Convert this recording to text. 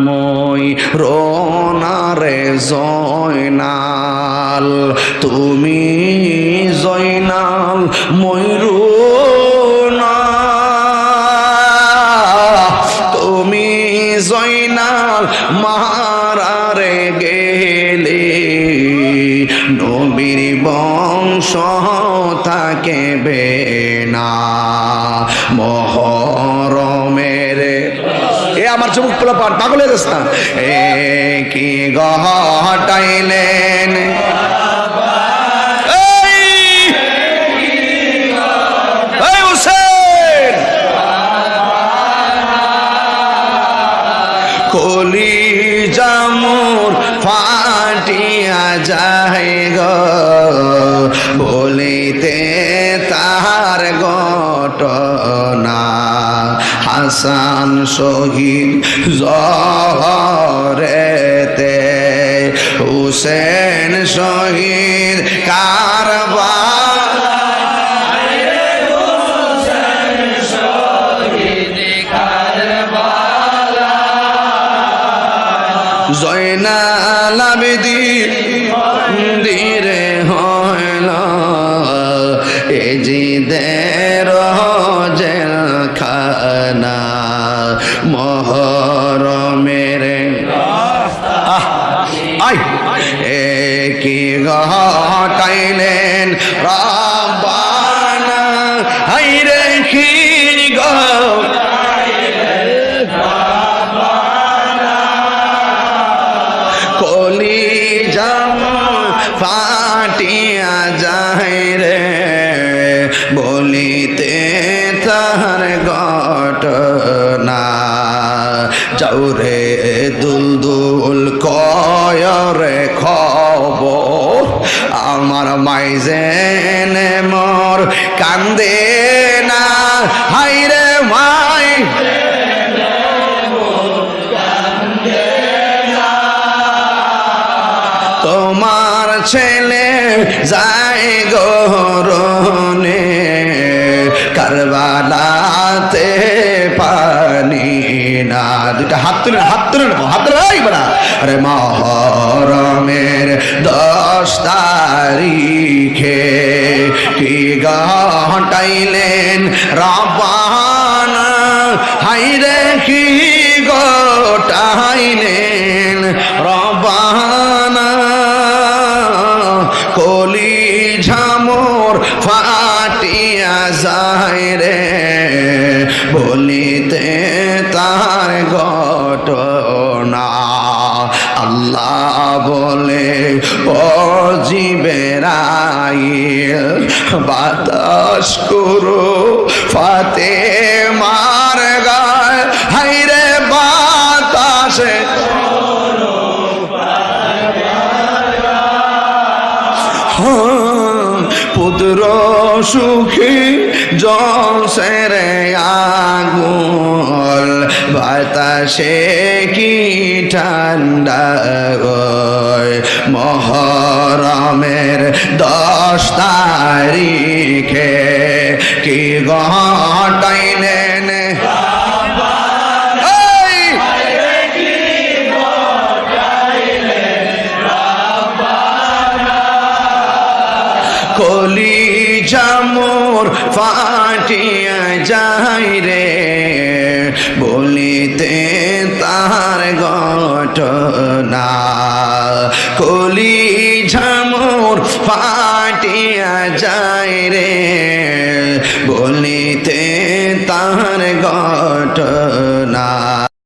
মই রোনারে জয়নাল, তুমি জয়নাল মই রোনা, তুমি জয়নাল মারারে গেলে নবীর বংশ থাকবে না। মহরমের এ আমার চুমুক পোলা পাগল হয়ে গেছে না, এ কি ঘটাইলেন কলি জামুর ফাটিয়া যায় গো, বলিতে তাহার ঘটনা। হাসান শহীদ জহরেতে, হুসেন শহীদ কারবালায়, জয়নাল আবেদীন দিরে হইল এ জিদের জেলখানা। মহরমের এ কি ঘটাইলেন রব্বানা, হায়রে কি কলি জামুর ফাটিয়া যায় রে, বলিতে তাহার ঘটনা। যাওরে দুলদুল কয়রে খবর, আমার মাইজেন মোর কান্দে না, হায়রে মাই তোমার ছেলে যায় গরনে, কারবালাতে পানি না। দুটা হাত তুলে হাত তুলে নেবো, হাত তুলে না। আরে মহরমের 10 তারিখে কি ঘটাইলেন রব্বানা, হায়রে কি ঘটাইলেন রব্বানা। কলি ঝামর ফাটিয়া যায় রে, বলিতে তার ঘটনা। আল্লাহ বলে ও জিবরাইল, বাতাস করো ফাতেমার গায়ে, হায়রে বাতাসে পুত্র সুখী জলসে রে আগুন, বাতাসে কি ঠান্ডা গয়। মহরমের 10 তারিখে কি ঘটাইলেন কলি জামুর ফাটিয়া যায় রে, বলিতে তাহার ঘটনা। কলি ঝামুর ফাটিয়া যায় রে, বলিতে তাহার ঘটনা।